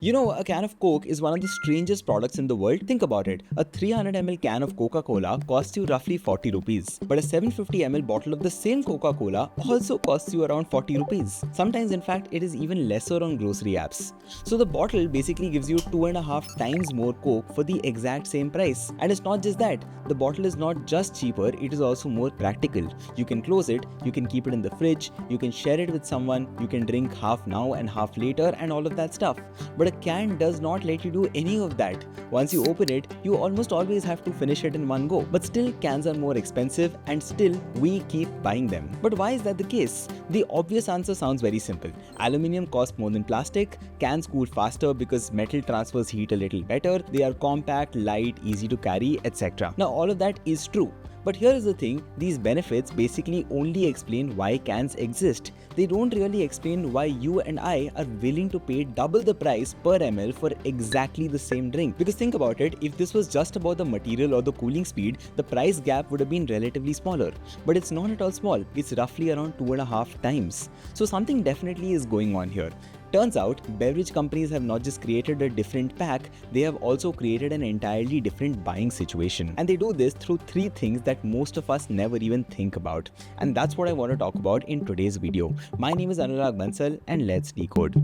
You know, a can of Coke is one of the strangest products in the world. Think about it. A 300 ml can of Coca-Cola costs you roughly 40 rupees. But a 750 ml bottle of the same Coca-Cola also costs you around 40 rupees. Sometimes, in fact, it is even lesser on grocery apps. So the bottle basically gives you 2.5 times more Coke for the exact same price. And it's not just that. The bottle is not just cheaper, it is also more practical. You can close it, you can keep it in the fridge, you can share it with someone, you can drink half now and half later and all of that stuff. But a can does not let you do any of that. Once you open it, you almost always have to finish it in one go. But still, cans are more expensive and still we keep buying them. But why is that the case? The obvious answer sounds very simple. Aluminium costs more than plastic, cans cool faster because metal transfers heat a little better, they are compact, light, easy to carry, etc. Now all of that is true. But here is the thing, these benefits basically only explain why cans exist. They don't really explain why you and I are willing to pay double the price per ml for exactly the same drink. Because think about it, if this was just about the material or the cooling speed, the price gap would have been relatively smaller. But it's not at all small, it's roughly around 2.5 times. So something definitely is going on here. Turns out, beverage companies have not just created a different pack, they have also created an entirely different buying situation. And they do this through three things that most of us never even think about. And that's what I want to talk about in today's video. My name is Anurag Bansal and let's decode.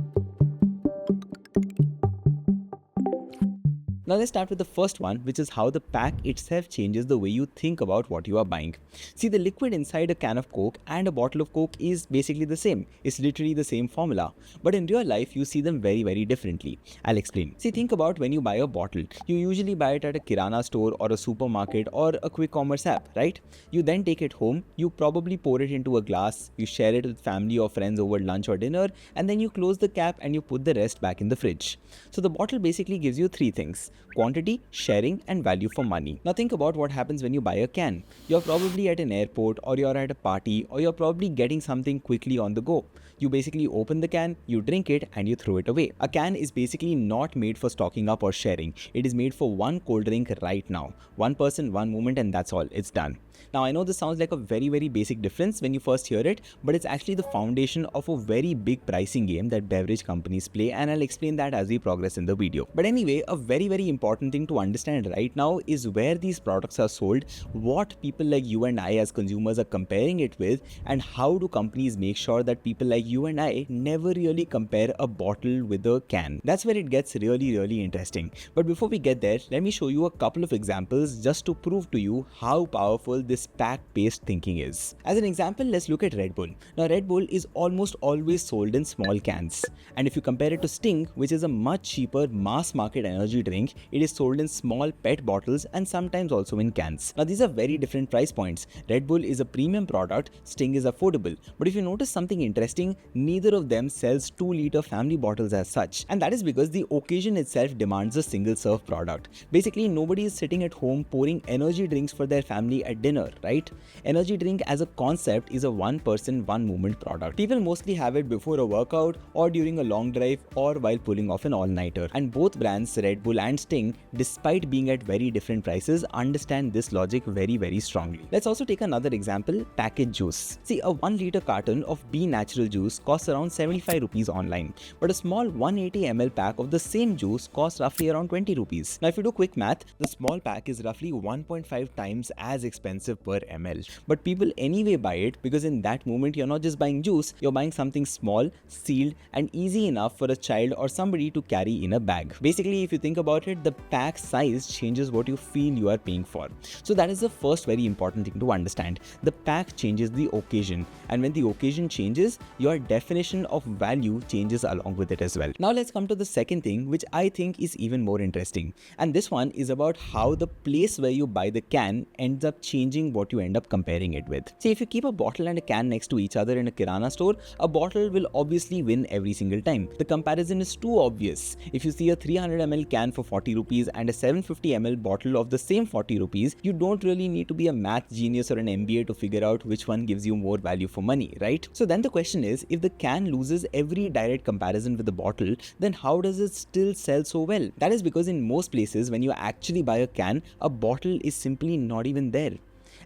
Now let's start with the first one, which is how the pack itself changes the way you think about what you are buying. See, the liquid inside a can of Coke and a bottle of Coke is basically the same. It's literally the same formula. But in real life, you see them very differently. I'll explain. See, think about when you buy a bottle. You usually buy it at a kirana store or a supermarket or a quick commerce app, right? You then take it home, you probably pour it into a glass, you share it with family or friends over lunch or dinner, and then you close the cap and you put the rest back in the fridge. So the bottle basically gives you three things: quantity, sharing, and value for money. Now think about what happens when you buy a can. You're probably at an airport, or you're at a party, or you're probably getting something quickly on the go. You basically open the can, you drink it, and you throw it away. A can is basically not made for stocking up or sharing. It is made for one cold drink right now. One person, one moment, and that's all. It's done. Now I know this sounds like a very basic difference when you first hear it, but it's actually the foundation of a very big pricing game that beverage companies play, and I'll explain that as we progress in the video. But anyway, a very important thing to understand right now is where these products are sold, what people like you and I as consumers are comparing it with, and how do companies make sure that people like you and I never really compare a bottle with a can. That's where it gets really interesting. But before we get there, let me show you a couple of examples just to prove to you how powerful this pack-based thinking is. As an example, let's look at Red Bull. Now Red Bull is almost always sold in small cans, and if you compare it to Sting, which is a much cheaper mass market energy drink, it is sold in small PET bottles and sometimes also in cans. Now these are very different price points. Red Bull is a premium product, Sting is affordable. But if you notice something interesting, neither of them sells 2-liter family bottles as such, and that is because the occasion itself demands a single serve product. Basically, nobody is sitting at home pouring energy drinks for their family at dinner, right? Energy drink as a concept is a one person, one movement product. People mostly have it before a workout or during a long drive or while pulling off an all-nighter. And both brands, Red Bull and Sting, despite being at very different prices, understand this logic very strongly. Let's also take another example, packaged juice. See, a 1-liter carton of Be Natural juice costs around 75 rupees online, but a small 180 ml pack of the same juice costs roughly around 20 rupees. Now if you do quick math, the small pack is roughly 1.5 times as expensive per ml. But people anyway buy it because in that moment you're not just buying juice, you're buying something small, sealed, and easy enough for a child or somebody to carry in a bag. Basically, if you think about it, the pack size changes what you feel you are paying for. So that is the first very important thing to understand. The pack changes the occasion, and when the occasion changes, your definition of value changes along with it as well. Now let's come to the second thing, which I think is even more interesting. And this one is about how the place where you buy the can ends up changing what you end up comparing it with. See, if you keep a bottle and a can next to each other in a kirana store, a bottle will obviously win every single time. The comparison is too obvious. If you see a 300 ml can for 40 rupees and a 750 ml bottle of the same 40 rupees, you don't really need to be a math genius or an MBA to figure out which one gives you more value for money, right? So then the question is, if the can loses every direct comparison with the bottle, then how does it still sell so well? That is because in most places, when you actually buy a can, a bottle is simply not even there.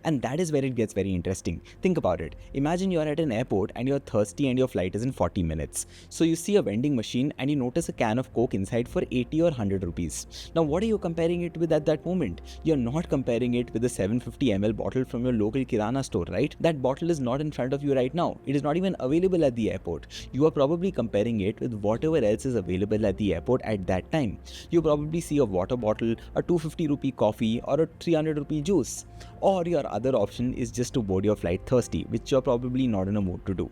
And that is where it gets very interesting. Think about it. Imagine you're at an airport and you're thirsty and your flight is in 40 minutes. So you see a vending machine and you notice a can of Coke inside for 80 or 100 rupees. Now what are you comparing it with at that moment? You're not comparing it with a 750 ml bottle from your local Kirana store, right? That bottle is not in front of you right now. It is not even available at the airport. You are probably comparing it with whatever else is available at the airport at that time. You probably see a water bottle, a 250 rupee coffee, or a 300 rupee juice. Or your other option is just to board your flight thirsty, which you're probably not in a mood to do.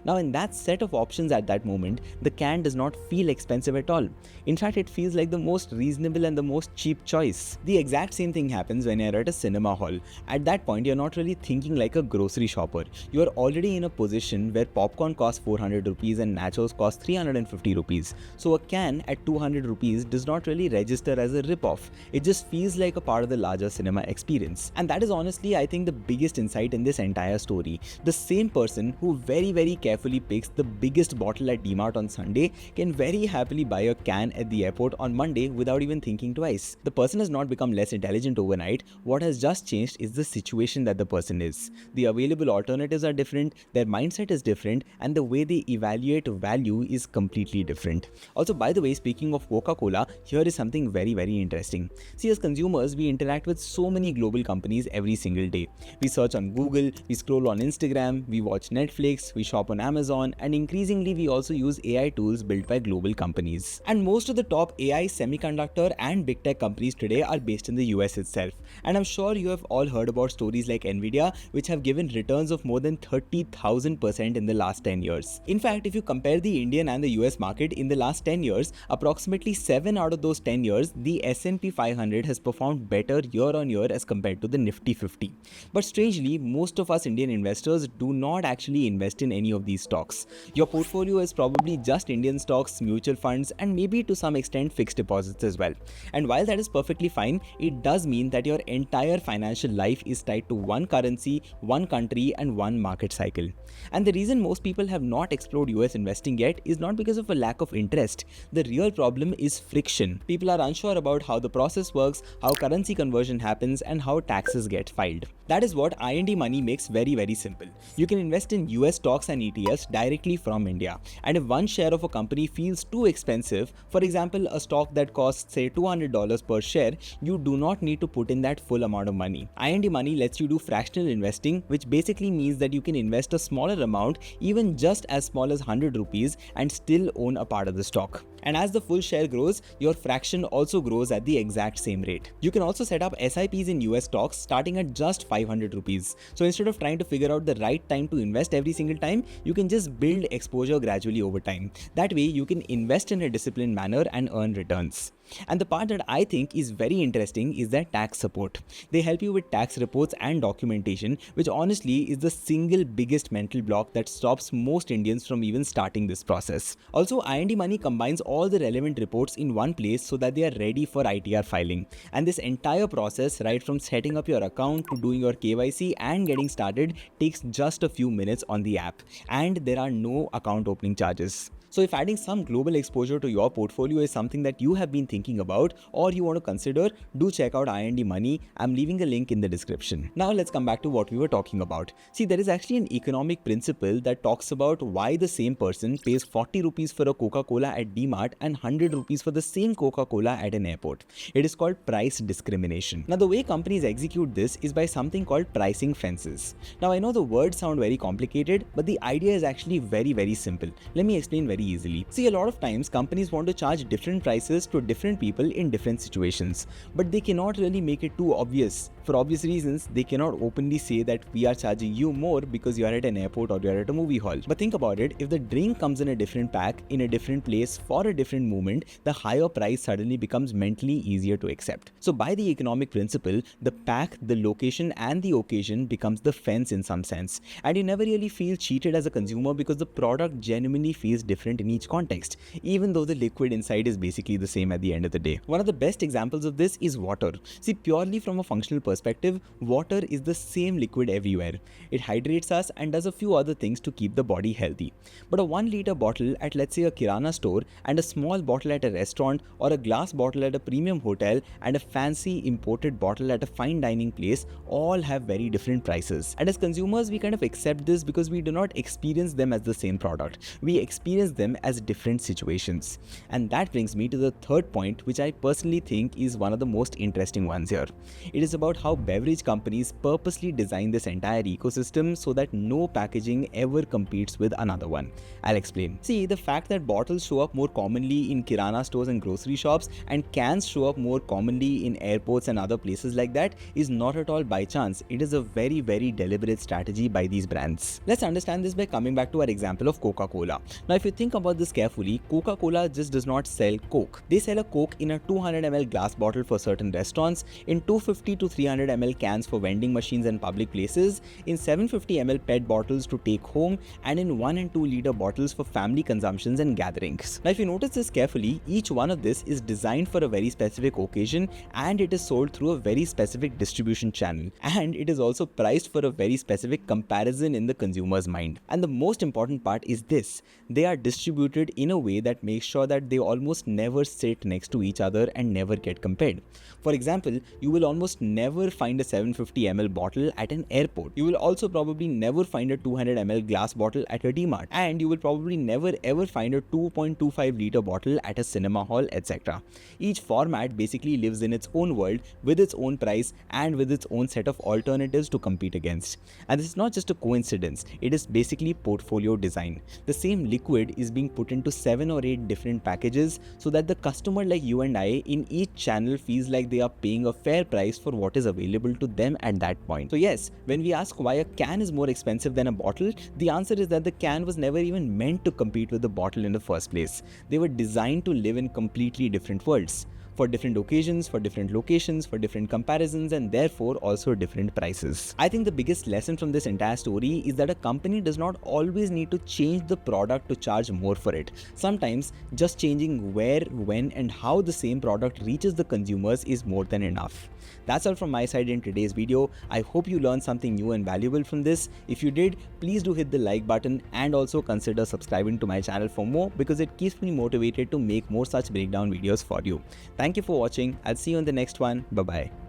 Now in that set of options at that moment, the can does not feel expensive at all. In fact, it feels like the most reasonable and the most cheap choice. The exact same thing happens when you're at a cinema hall. At that point, you're not really thinking like a grocery shopper. You're already in a position where popcorn costs 400 rupees and nachos cost 350 rupees. So a can at 200 rupees does not really register as a rip-off. It just feels like a part of the larger cinema experience. And that is honestly, I think, the biggest insight in this entire story. The same person who very carefully picks the biggest bottle at DMart on Sunday can very happily buy a can at the airport on Monday without even thinking twice. The person has not become less intelligent overnight. What has just changed is the situation that the person is. The available alternatives are different, their mindset is different, and the way they evaluate value is completely different. Also, by the way, speaking of Coca-Cola, here is something very interesting. See, as consumers, we interact with so many global companies every single day. We search on Google, we scroll on Instagram, we watch Netflix, we shop on Amazon, and increasingly we also use AI tools built by global companies. And most of the top AI, semiconductor and big tech companies today are based in the US itself. And I'm sure you have all heard about stories like Nvidia, which have given returns of more than 30,000% in the last 10 years. In fact, if you compare the Indian and the US market in the last 10 years, approximately 7 out of those 10 years, the S&P 500 has performed better year on year as compared to the Nifty 50. But strangely, most of us Indian investors do not actually invest in any of these stocks. Your portfolio is probably just Indian stocks, mutual funds, and maybe to some extent fixed deposits as well. And while that is perfectly fine, it does mean that your entire financial life is tied to one currency, one country, and one market cycle. And the reason most people have not explored US investing yet is not because of a lack of interest. The real problem is friction. People are unsure about how the process works, how currency conversion happens, and how taxes get filed. That is what IND Money makes very simple. You can invest in US stocks and ETFs directly from India. And if one share of a company feels too expensive, for example, a stock that costs say $200 per share, you do not need to put in that full amount of money. IND Money lets you do fractional investing, which basically means that you can invest a smaller amount, even just as small as 100 rupees, and still own a part of the stock. And as the full share grows, your fraction also grows at the exact same rate. You can also set up SIPs in US stocks starting at just 500 rupees. So instead of trying to figure out the right time to invest every single time, you can just build exposure gradually over time. That way you can invest in a disciplined manner and earn returns. And the part that I think is very interesting is their tax support. They help you with tax reports and documentation, which honestly is the single biggest mental block that stops most Indians from even starting this process. Also, IND Money combines all the relevant reports in one place so that they are ready for ITR filing. And this entire process, right from setting up your account to doing your KYC and getting started, takes just a few minutes on the app. And there are no account opening charges. So if adding some global exposure to your portfolio is something that you have been thinking about or you want to consider, do check out IND Money. I'm leaving a link in the description. Now let's come back to what we were talking about. See, there is actually an economic principle that talks about why the same person pays 40 rupees for a Coca-Cola at DMart and 100 rupees for the same Coca-Cola at an airport. It is called price discrimination. Now the way companies execute this is by something called pricing fences. Now I know the words sound very complicated, but the idea is actually very simple. Let me explain very easily. See, a lot of times companies want to charge different prices to different people in different situations, but they cannot really make it too obvious. For obvious reasons, they cannot openly say that we are charging you more because you are at an airport or you are at a movie hall. But think about it, if the drink comes in a different pack, in a different place, for a different moment, the higher price suddenly becomes mentally easier to accept. So by the economic principle, the pack, the location and the occasion becomes the fence in some sense. And you never really feel cheated as a consumer because the product genuinely feels different in each context, even though the liquid inside is basically the same at the the end of the day. One of the best examples of this is water. See, purely from a functional perspective, water is the same liquid everywhere. It hydrates us and does a few other things to keep the body healthy. But a 1 liter bottle at, let's say, a kirana store, and a small bottle at a restaurant, or a glass bottle at a premium hotel, and a fancy imported bottle at a fine dining place all have very different prices. And as consumers, we kind of accept this because we do not experience them as the same product. We experience them as different situations. And that brings me to the third point, which I personally think is one of the most interesting ones here. It is about how beverage companies purposely design this entire ecosystem so that no packaging ever competes with another one. I'll explain. See, the fact that bottles show up more commonly in kirana stores and grocery shops, and cans show up more commonly in airports and other places like that, is not at all by chance. It is a very, very deliberate strategy by these brands. Let's understand this by coming back to our example of Coca-Cola. Now, if you think about this carefully, Coca-Cola just does not sell Coke. They sell a Coke in a 200 ml glass bottle for certain restaurants, in 250 to 300 ml cans for vending machines and public places, in 750 ml PET bottles to take home, and in 1 and 2 liter bottles for family consumptions and gatherings. Now, if you notice this carefully, each one of this is designed for a very specific occasion, and it is sold through a very specific distribution channel, and it is also priced for a very specific comparison in the consumer's mind. And the most important part is this: they are distributed in a way that makes sure that they almost never sit next to each other and never get compared. For example, you will almost never find a 750 ml bottle at an airport. You will also probably never find a 200 ml glass bottle at a DMart, and you will probably never ever find a 2.25 liter bottle at a cinema hall, etc. Each format basically lives in its own world with its own price and with its own set of alternatives to compete against. And this is not just a coincidence, it is basically portfolio design. The same liquid is being put into 7 or 8 different packages so that the customer like you and I in each channel feels like they are paying a fair price for what is available to them at that point. So yes, when we ask why a can is more expensive than a bottle, the answer is that the can was never even meant to compete with the bottle in the first place. They were designed to live in completely different worlds, for different occasions, for different locations, for different comparisons, and therefore also different prices. I think the biggest lesson from this entire story is that a company does not always need to change the product to charge more for it. Sometimes just changing where, when, and how the same product reaches the consumers is more than enough. That's all from my side in today's video. I hope you learned something new and valuable from this. If you did, please do hit the like button and also consider subscribing to my channel for more, because it keeps me motivated to make more such breakdown videos for you. Thank you for watching. I'll see you in the next one. Bye bye.